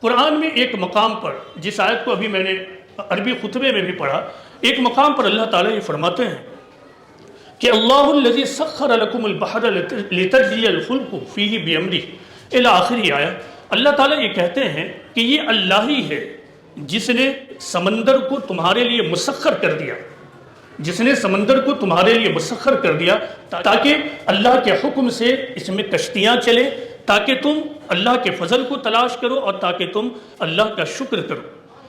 قرآن میں ایک مقام پر، جس آیت کو ابھی میں نے عربی خطبے میں بھی پڑھا، ایک مقام پر اللہ تعالیٰ یہ فرماتے ہیں کہ اللہ الذی سخر لکم البحر لتجری الفلک فیہ بامرہ الی آخری آیا۔ اللہ تعالیٰ یہ کہتے ہیں کہ یہ اللہ ہی ہے جس نے سمندر کو تمہارے لیے مسخر کر دیا، جس نے سمندر کو تمہارے لیے مسخر کر دیا تاکہ اللہ کے حکم سے اس میں کشتیاں چلیں، تاکہ تم اللہ کے فضل کو تلاش کرو اور تاکہ تم اللہ کا شکر کرو۔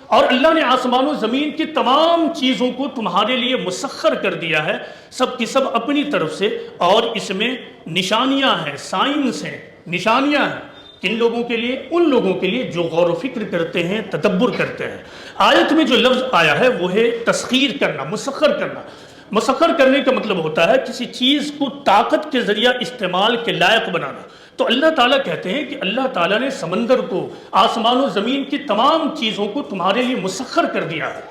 اور اللہ نے آسمان و زمین کی تمام چیزوں کو تمہارے لیے مسخر کر دیا ہے، سب کی سب اپنی طرف سے، اور اس میں نشانیاں ہیں، سائنس ہیں، نشانیاں ہیں۔ کن لوگوں کے لیے؟ ان لوگوں کے لیے جو غور و فکر کرتے ہیں، تدبر کرتے ہیں۔ آیت میں جو لفظ آیا ہے وہ ہے تسخیر کرنا، مسخر کرنا۔ مسخر کرنے کا مطلب ہوتا ہے کسی چیز کو طاقت کے ذریعہ استعمال کے لائق بنانا۔ تو اللہ تعالیٰ کہتے ہیں کہ اللہ تعالیٰ نے سمندر کو، آسمان و زمین کی تمام چیزوں کو تمہارے لیے مسخر کر دیا ہے،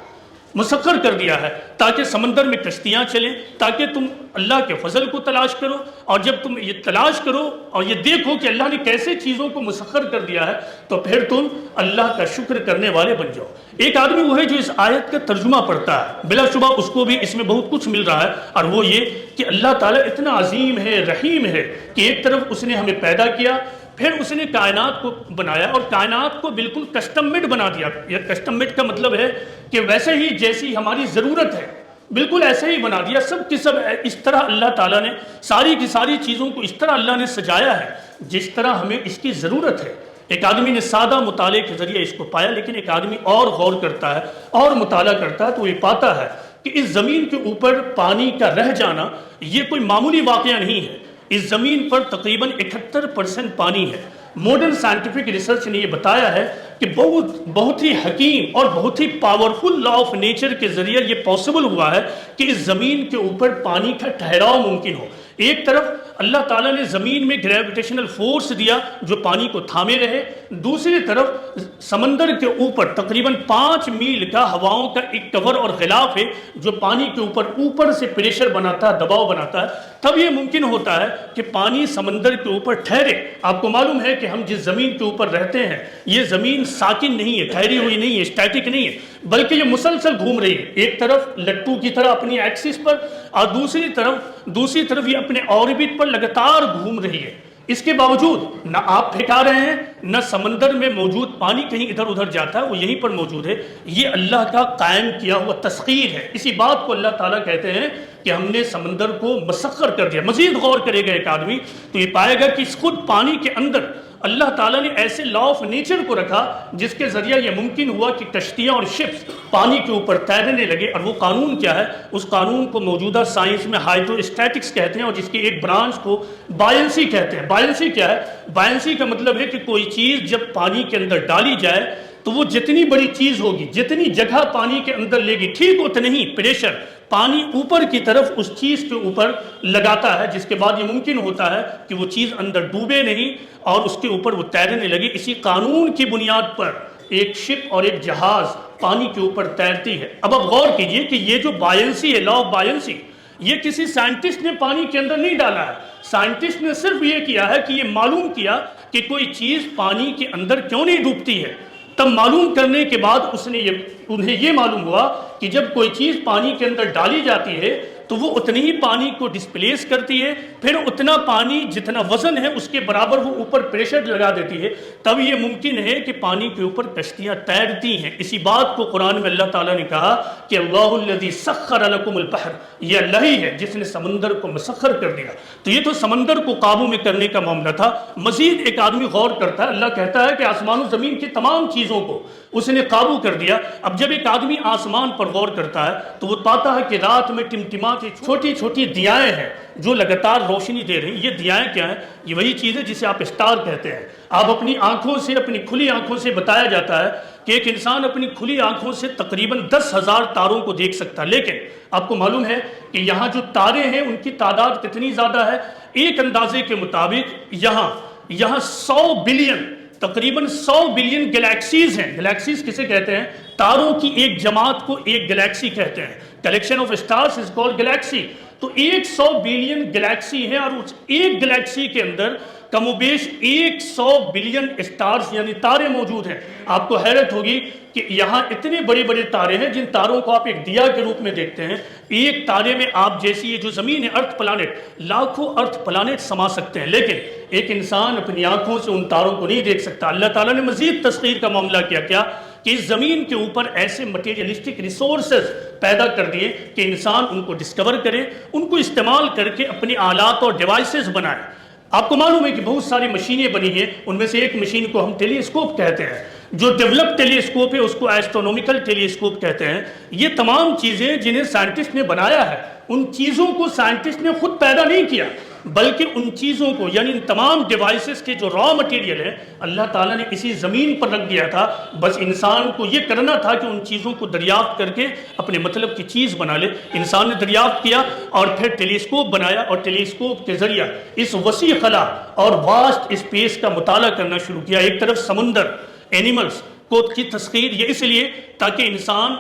مسخر کر دیا ہے تاکہ سمندر میں کشتیاں چلیں، تاکہ تم اللہ کے فضل کو تلاش کرو، اور جب تم یہ تلاش کرو اور یہ دیکھو کہ اللہ نے کیسے چیزوں کو مسخر کر دیا ہے تو پھر تم اللہ کا شکر کرنے والے بن جاؤ۔ ایک آدمی وہ ہے جو اس آیت کا ترجمہ پڑھتا ہے، بلا شبہ اس کو بھی اس میں بہت کچھ مل رہا ہے، اور وہ یہ کہ اللہ تعالیٰ اتنا عظیم ہے، رحیم ہے کہ ایک طرف اس نے ہمیں پیدا کیا، پھر اس نے کائنات کو بنایا اور کائنات کو بالکل کسٹم میڈ بنا دیا۔ یہ کسٹم میڈ کا مطلب ہے کہ ویسے ہی جیسی ہماری ضرورت ہے بالکل ایسے ہی بنا دیا، سب کی سب اس طرح اللہ تعالیٰ نے ساری کی ساری چیزوں کو اس طرح اللہ نے سجایا ہے جس طرح ہمیں اس کی ضرورت ہے۔ ایک آدمی نے سادہ مطالعے کے ذریعے اس کو پایا، لیکن ایک آدمی اور غور کرتا ہے اور مطالعہ کرتا ہے تو یہ پاتا ہے کہ اس زمین کے اوپر پانی کا رہ جانا یہ کوئی معمولی واقعہ نہیں ہے۔ اس زمین پر تقریباً 78% پانی ہے۔ ماڈرن سائنٹیفک ریسرچ نے یہ بتایا ہے کہ بہت ہی حکیم اور بہت ہی پاورفل لا آف نیچر کے ذریعے یہ پاسبل ہوا ہے کہ اس زمین کے اوپر پانی کا ٹھہراؤ ممکن ہو۔ ایک طرف اللہ تعالیٰ نے زمین میں گریویٹیشنل فورس دیا جو پانی کو تھامے رہے، دوسری طرف سمندر کے اوپر تقریباً 5 میل کا ہواؤں کا ایک کور اور غلاف ہے جو پانی کے اوپر سے پریشر بناتا ہے، دباؤ بناتا ہے، تب یہ ممکن ہوتا ہے کہ پانی سمندر کے اوپر ٹھہرے۔ آپ کو معلوم ہے کہ ہم جس زمین کے اوپر رہتے ہیں یہ زمین ساکن نہیں ہے، ٹھہری ہوئی نہیں ہے، اسٹیٹک نہیں ہے، بلکہ یہ مسلسل گھوم رہی ہے، ایک طرف لٹو کی طرح اپنی ایکسس پر، اور دوسری طرف یہ اپنے آربٹ پر لگاتار گھوم رہی ہے۔ اس کے باوجود نہ آپ پھینکا رہے ہیں، نہ سمندر میں موجود پانی کہیں ادھر ادھر جاتا ہے، وہ یہیں پر موجود ہے۔ یہ اللہ کا قائم کیا ہوا تسخیر ہے۔ اسی بات کو اللہ تعالیٰ کہتے ہیں کہ ہم نے سمندر کو مسخر کر دیا۔ مزید غور کرے گا ایک آدمی تو یہ پائے گا کہ اس خود پانی کے اندر اللہ تعالیٰ نے ایسے لا آف نیچر کو رکھا جس کے ذریعہ یہ ممکن ہوا کہ کشتیاں اور شپس پانی کے اوپر تیرنے لگے، اور وہ قانون کیا ہے؟ اس قانون کو موجودہ سائنس میں ہائیڈرو اسٹیٹکس کہتے ہیں، اور جس کی ایک برانچ کو بائنسی کہتے ہیں۔ بائنسی کیا ہے؟ بائنسی کا مطلب ہے کہ کوئی چیز جب پانی کے اندر ڈالی جائے تو وہ جتنی بڑی چیز ہوگی، جتنی جگہ پانی کے اندر لے گی، ٹھیک اتنا ہی پریشر پانی اوپر کی طرف اس چیز کے اوپر لگاتا ہے، جس کے بعد یہ ممکن ہوتا ہے کہ وہ چیز اندر ڈوبے نہیں اور اس کے اوپر وہ تیرنے لگے۔ اسی قانون کی بنیاد پر ایک شپ اور ایک جہاز پانی کے اوپر تیرتی ہے۔ اب آپ غور کیجئے کہ یہ جو بائنسی ہے، لا آف بائنسی، یہ کسی سائنٹسٹ نے پانی کے اندر نہیں ڈالا ہے۔ سائنٹسٹ نے صرف یہ کیا ہے کہ یہ معلوم کیا کہ کوئی چیز پانی کے اندر کیوں نہیں ڈوبتی ہے۔ تب معلوم کرنے کے بعد انہیں یہ معلوم ہوا کہ جب کوئی چیز پانی کے اندر ڈالی جاتی ہے تو وہ اتنی ہی پانی کو ڈسپلیس کرتی ہے، پھر اتنا پانی جتنا وزن ہے اس کے برابر وہ اوپر پریشر لگا دیتی ہے، تب یہ ممکن ہے کہ پانی کے اوپر کشتیاں تیرتی ہیں۔ اسی بات کو قرآن میں اللہ تعالیٰ نے کہا کہ اللہ الذی سخر لکم البحر، یہ اللہ ہی ہے جس نے سمندر کو مسخر کر دیا۔ تو یہ تو سمندر کو قابو میں کرنے کا معاملہ تھا۔ مزید ایک آدمی غور کرتا ہے، اللہ کہتا ہے کہ آسمان و زمین کی تمام چیزوں کو اس نے قابو کر دیا۔ اب جب ایک آدمی آسمان پر غور کرتا ہے تو وہ پاتا ہے کہ رات میں ٹمٹماتی چھوٹی چھوٹی دیائیں ہیں جو لگاتار روشنی دے رہی ہیں۔ یہ دیائیں کیا ہیں؟ یہ وہی چیز ہے جسے آپ اسٹار کہتے ہیں۔ آپ اپنی آنکھوں سے، اپنی کھلی آنکھوں سے بتایا جاتا ہے کہ ایک انسان اپنی کھلی آنکھوں سے تقریباً 10,000 تاروں کو دیکھ سکتا ہے، لیکن آپ کو معلوم ہے کہ یہاں جو تارے ہیں ان کی تعداد کتنی زیادہ ہے؟ ایک اندازے کے مطابق یہاں 100 بلین، تقریباً 100 بلین گلیکسیز ہیں۔ گلیکسیز کسے کہتے ہیں؟ تاروں کی ایک جماعت کو ایک گلیکسی کہتے ہیں۔ Collection of stars is called Galaxy. تو 100 بلین گلیکسی ہے، اور اس ایک گلیکسی کے اندر کم و بیش 100 بلین اسٹارز یعنی تارے موجود ہیں۔ آپ کو حیرت ہوگی کہ یہاں اتنے بڑے بڑے تارے ہیں جن تاروں کو آپ ایک دیا کے روپ میں دیکھتے ہیں۔ ایک تارے میں آپ جیسی یہ جو زمین ہے ارتھ پلانٹ، لاکھوں ارتھ پلانٹ سما سکتے ہیں، لیکن ایک انسان اپنی آنکھوں سے ان تاروں کو نہیں دیکھ سکتا۔ اللہ تعالیٰ نے مزید تسخیر کا معاملہ کیا کہ اس زمین کے اوپر ایسے مٹیریلسٹک ریسورسز پیدا کر دیے کہ انسان ان کو ڈسکور کرے، ان کو استعمال کر کے اپنی آلات اور ڈیوائسز بنائے۔ آپ کو معلوم ہے کہ بہت ساری مشینیں بنی ہیں، ان میں سے ایک مشین کو ہم ٹیلی اسکوپ کہتے ہیں۔ جو ڈیولپ ٹیلی اسکوپ ہے اس کو ایسٹرونومیکل ٹیلی اسکوپ کہتے ہیں۔ یہ تمام چیزیں جنہیں سائنٹسٹ نے بنایا ہے، ان چیزوں کو سائنٹسٹ نے خود پیدا نہیں کیا، بلکہ ان چیزوں کو یعنی ان تمام ڈیوائسز کے جو را مٹیریل ہے اللہ تعالیٰ نے اسی زمین پر رکھ دیا تھا۔ بس انسان کو یہ کرنا تھا کہ ان چیزوں کو دریافت کر کے اپنے مطلب کی چیز بنا لے۔ انسان نے دریافت کیا اور پھر ٹیلی اسکوپ بنایا، اور ٹیلی اسکوپ کے ذریعہ اس وسیع خلا اور واسٹ اسپیس کا مطالعہ کرنا شروع کیا۔ ایک طرف سمندر، اینیملز کو کی تسخیر، یہ اس لیے تاکہ انسان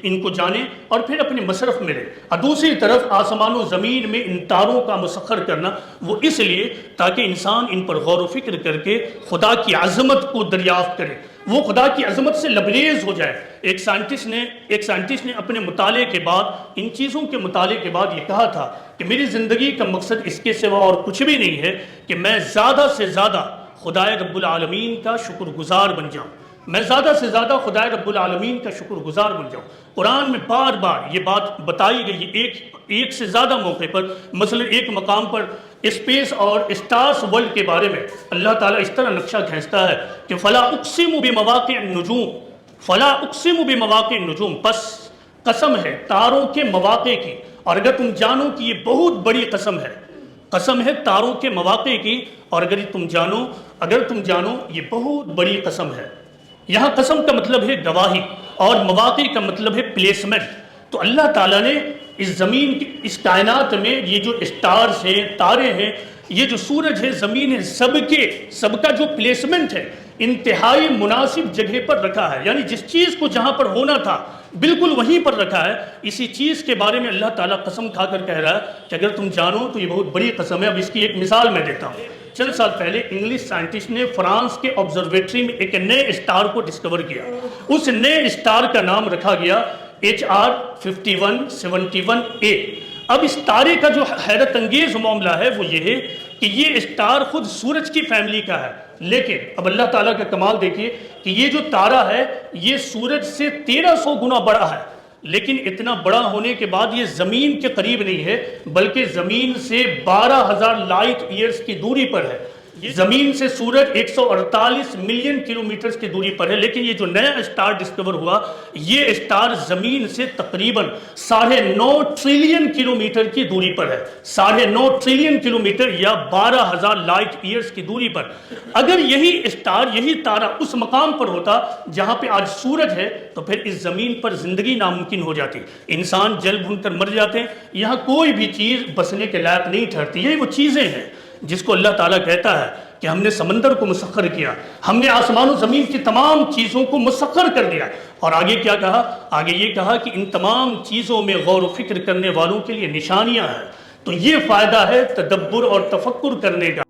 ان کو جانے اور پھر اپنے مصرف میں لے، اور دوسری طرف آسمان و زمین میں ان تاروں کا مسخر کرنا، وہ اس لیے تاکہ انسان ان پر غور و فکر کر کے خدا کی عظمت کو دریافت کرے، وہ خدا کی عظمت سے لبریز ہو جائے۔ ایک سائنٹسٹ نے اپنے مطالعے کے بعد، ان چیزوں کے مطالعے کے بعد یہ کہا تھا کہ میری زندگی کا مقصد اس کے سوا اور کچھ بھی نہیں ہے کہ میں زیادہ سے زیادہ خدائے رب العالمین کا شکر گزار بن جاؤں، میں زیادہ سے زیادہ خدائے رب العالمین کا شکر گزار بن جاؤں۔ قرآن میں بار بار یہ بات بتائی گئی ہے، ایک سے زیادہ موقع پر۔ مثلا ایک مقام پر اسپیس اور اسٹارز ورلڈ کے بارے میں اللہ تعالیٰ اس طرح نقشہ کھینچتا ہے کہ فلا اقسم بمواقع النجوم، فلا اقسم بمواقع النجوم، پس قسم ہے تاروں کے مواقع کی، اور اگر تم جانو کہ یہ بہت بڑی قسم ہے، قسم ہے تاروں کے مواقع کی، اور اگر تم جانو یہ بہت بڑی قسم ہے۔ یہاں قسم کا مطلب ہے گواہی، اور مواقع کا مطلب ہے پلیسمنٹ۔ تو اللہ تعالیٰ نے اس زمین کی، اس کائنات میں یہ جو اسٹارز ہیں، تارے ہیں، یہ جو سورج ہے، زمین ہے، سب کا جو پلیسمنٹ ہے انتہائی مناسب جگہ پر رکھا ہے، یعنی جس چیز کو جہاں پر ہونا تھا بالکل وہیں پر رکھا ہے۔ اسی چیز کے بارے میں اللہ تعالیٰ قسم کھا کر کہہ رہا ہے کہ اگر تم جانو تو یہ بہت بڑی قسم ہے۔ اب اس کی ایک مثال میں دیتا ہوں۔ چند سال پہلے انگلش سائنٹسٹ نے فرانس کے آبزرویٹری میں ایک نئے اسٹار کو ڈسکور کیا۔ اس نئے اسٹار کا نام رکھا گیا HR 5171A۔ اب اس تارے کا جو حیرت انگیز معاملہ ہے وہ یہ ہے کہ یہ اسٹار خود سورج کی فیملی کا ہے، لیکن اب اللہ تعالیٰ کا کمال دیکھیے کہ یہ جو تارہ ہے یہ سورج سے 1300 گنا بڑا ہے، لیکن اتنا بڑا ہونے کے بعد یہ زمین کے قریب نہیں ہے، بلکہ زمین سے 12,000 لائٹ ایئرز کی دوری پر ہے۔ زمین سے سورج 148 ملین کلومیٹرز کی دوری پر ہے، لیکن یہ جو نیا اسٹار ڈسکور ہوا یہ اسٹار زمین سے تقریباً 9.5 ٹریلین کلومیٹر کی دوری پر ہے، 9.5 ٹریلین کلومیٹر یا 12,000 لائٹ ایئرز کی دوری پر۔ اگر یہی اسٹار، یہی تارہ اس مقام پر ہوتا جہاں پہ آج سورج ہے تو پھر اس زمین پر زندگی ناممکن ہو جاتی، انسان جل بھن کر مر جاتے ہیں، یہاں کوئی بھی چیز بسنے کے لائق نہیں ٹھہرتی۔ یہ وہ چیزیں ہیں جس کو اللہ تعالیٰ کہتا ہے کہ ہم نے سمندر کو مسخر کیا، ہم نے آسمان و زمین کی تمام چیزوں کو مسخر کر دیا، اور آگے کیا کہا؟ آگے یہ کہا کہ ان تمام چیزوں میں غور و فکر کرنے والوں کے لیے نشانیاں ہیں۔ تو یہ فائدہ ہے تدبر اور تفکر کرنے کا۔